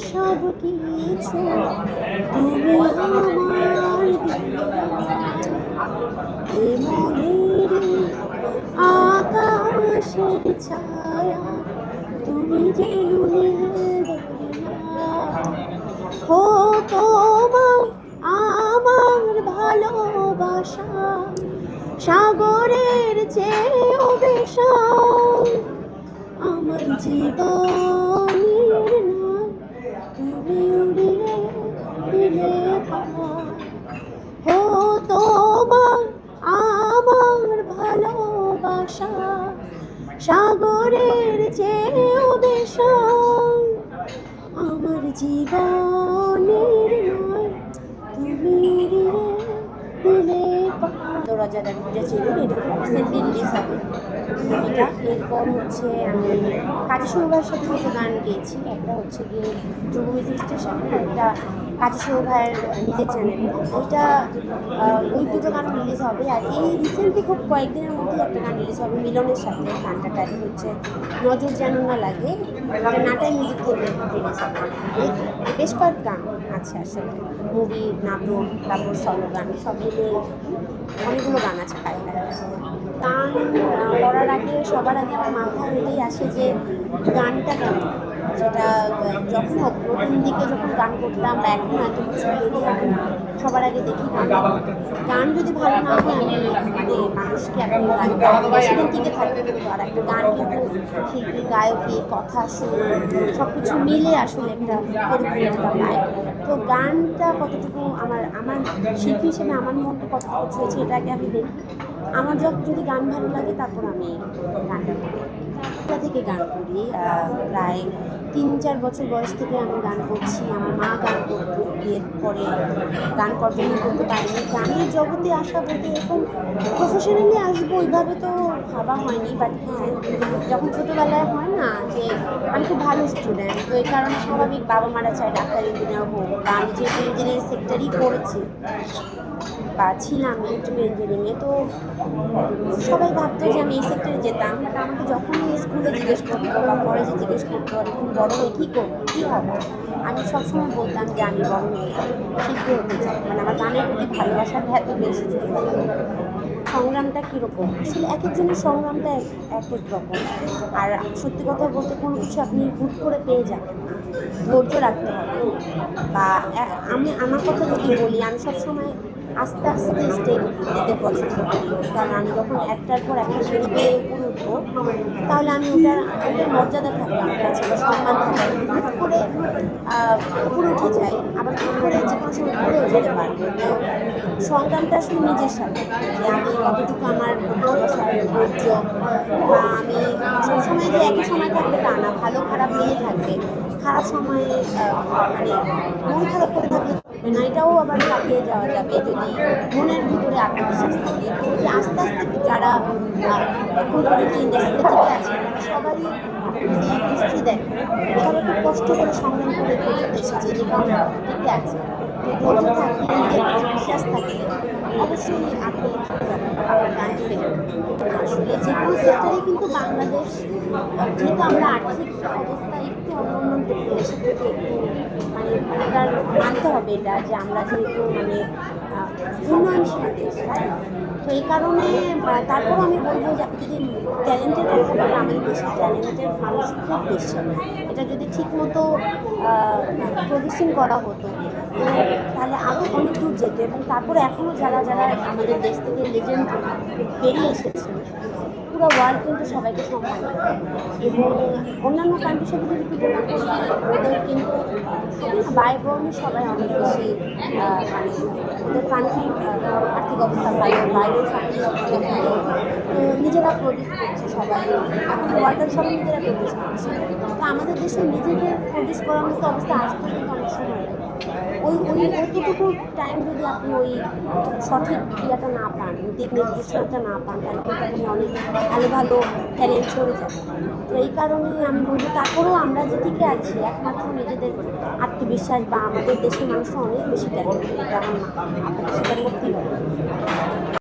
সব কিছু তুমি আমার এ মনের আকাশের ছায়া তুমি যে ও তোমার আমার ভালোবাসা সাগরের চেয়েও বিশাল আমার জীবনের নাম তুমি উড়িয়ে দিলে ও তোমার আমার ভালোবাসা সাগরের চেয়েও বিশাল আমার জীবনের নাম তুমি উড়িয়ে দিলে রজাদার পূজা ছিল, এটা রিসেন্টলি রিলিজ হবে মুভিটা। এরপর হচ্ছে আমি কাজী সৌভার সাথে দুটো গান গেয়েছি, একটা হচ্ছে গিয়ে ধ্রুব মিউজিক স্টেশন, একটা কাজী সৌভার নিজের চ্যানেল। ওই দুটো গান রিলিজ হবে। আর এই রিসেন্টলি খুব কয়েকদিনের মধ্যে একটা গান রিলিজ হবে মিলনের সাথে। গানটা টাইটেল হচ্ছে নজর যেন না লাগে, নাটাই মিউজিক থেকে রিলিজ হবে। বেশ কয়েক গান আছে আসলে, মুভি, নাটক, তারপর সলো গান, সব মিলিয়ে অনেকগুলো গান আছে গান করার আগে সবার আগে আমার মাথায় এটাই আসে যে গানটা কেমন, যেটা যখন প্রথম দিকে যখন গান করতাম বা এখন এত কিছু বেরিয়ে আমি সবার আগে দেখি গান যদি ভালো না হয় আমি মানে মানুষকে এখন সেদিন টিকে থাকতে পারবো। আর একটা গান কিন্তু শিল্পী, গায়কী, কথা, সুর সব কিছু মিলে আসলে একটা পরিপূর্ণতা পায়। তো গানটা কতটুকু আমার শিল্পী হিসেবে আমার মনটা কতটুকু ছুঁয়েছে এটা আগে আমি দেখি। আমার যদি গান ভালো লাগে তারপর আমি গানটা করি। থেকে গান করি প্রায় 3-4 বছর বয়স থেকে আমি গান করছি। আমার মা গান করতো, বিয়ের পরে গান কন্টিনিউ করতে পারিনি। গানের জগতে আসা বলতে এরকম প্রফেশনালি আসবো ওইভাবে তো ভাবা হয়নি। বাট হ্যাঁ, যখন ছোটোবেলায় হয় না যে আমি খুব ভালো স্টুডেন্ট, তো এই কারণে স্বাভাবিক বাবা মারা চায় ডাক্তার, ইঞ্জিনিয়ার হোক। বা আমি যেহেতু ইঞ্জিনিয়ারিং সেক্টরই করেছি বা ছিলাম ইলেকট্রিক্যাল ইঞ্জিনিয়ারিংয়ে, তো সবাই ভাবতো যে আমি এই সেক্টরে যেতাম। বাট আমাকে যখনই স্কুলে জিজ্ঞেস করতো বা কলেজে জিজ্ঞেস করতো এরকম বড় হয়ে কী করবো, কী হবে, আমি সবসময় বলতাম যে আমি বড় হয়ে শিল্পী হতে চাই। মানে আমার গানের প্রতি ভালোবাসাটা এত বেশি ছিল। সংগ্রামটা কীরকম, আসলে এক একজনের সংগ্রামটা এক এক রকম। আর সত্যি কথা বলতে কোনো কিছু আপনি হুট করে পেয়ে যাবেন না, ধৈর্য রাখতে হবে। বা আমার কথা যদি বলি, আমি সবসময় আস্তে আস্তে স্টেপ দিতে পছন্দ করি। কারণ আমি যখন একটার পর একটা সিঁড়ি পেয়ে উপরে উঠবো, তাহলে আমি ওটার মর্যাদা থাকবে আমার কাছে, সম্মান থাকবে। হুট করে উপরে উঠে যাই, আবার হুট করে যে কোনো সময় উপরেও যেতে পারবো। তো সংগ্রামটা আসলে নিজের সাথে, যে আমি কতটুকু আমার ধৈর্য, বা আমি সবসময় যে একই সময় থাকবে তা না, ভালো খারাপ নিয়ে থাকবে। খারাপ সময়ে মানে মন খারাপ করে থাকলে না, এটাও আবার কাটিয়ে যাওয়া যাবে যদি মনের ভিতরে আত্মবিশ্বাস থাকে। তো যে আস্তে আস্তে যারা এখন পর্যন্ত ইন্ডাস্ট্রিতে টিকে আছে সবারই হিস্ট্রি দেখে, সবাই খুব কষ্ট করে সংগ্রাম করে পর্যন্ত এসেছে, যে কারণে টিকে আছে। তো ধৈর্য থাকলে, নিজের বিশ্বাস থাকলে অবশ্যই আপনি আপনার গান টিকে যাবেন। আসলে যে কোনো সেক্টরে কিন্তু বাংলাদেশ, যেহেতু আমরা আর্থিক অবস্থা একটু অন্যান্য দেশের থেকে একটু মানে এটার মানতে হবে এটা, যে আমরা যেহেতু মানে উন্নয়নশীল দেশ, তো এই কারণে তারপর আমি বলবো যে আপনি যদি ট্যালেন্টের কথা বলেন, আমাদের দেশের ট্যালেন্টের মানুষ খুব বেশি। এটা যদি ঠিকমতো প্রডিউসিং করা হতো তাহলে আরও অনেক দূর যেত। এবং তারপরে এখনও যারা যারা আমাদের দেশ থেকে লেজেন্ড বেরিয়ে এসেছে, পুরো ওয়ার্ল্ড কিন্তু সবাইকে সম্মান করে। এবং অন্যান্য কান্ট্রির সাথে যদি তুলনা করি, ওদের কিন্তু সবই না, ব্যয়বর্ণে সবাই অনেক বেশি মানে ওদের কান্ট্রির আর্থিক অবস্থা ভালো, বাইরের ফ্যামিলির অবস্থা ভালো, তো নিজেরা প্রডিউস করছে সবাই। এখন ওয়ার্ল্ডের সবাই নিজেরা প্রডিউস করছে। তো আমাদের দেশে নিজেদের প্রডিউস করার মতো অবস্থা আসতে কিন্তু অনেক সময় লাগে। ওইটুকু টাইম যদি আপনি ওই সঠিক ইয়েটা না পান, দিক নির্দেশনাটা না পান, তাহলে কিন্তু আপনি অনেক ভালো ভালো ট্যালেন্ট সরে যাবে। তো এই কারণে আমি বলবো, তারপরেও আমরা যে টিকে আছি একমাত্র নিজেদের আত্মবিশ্বাস, বা আমাদের দেশের মানুষরা অনেক বেশি ট্যালেন্ট, এটা আমার আপনাকে স্বীকার করতেই হবে।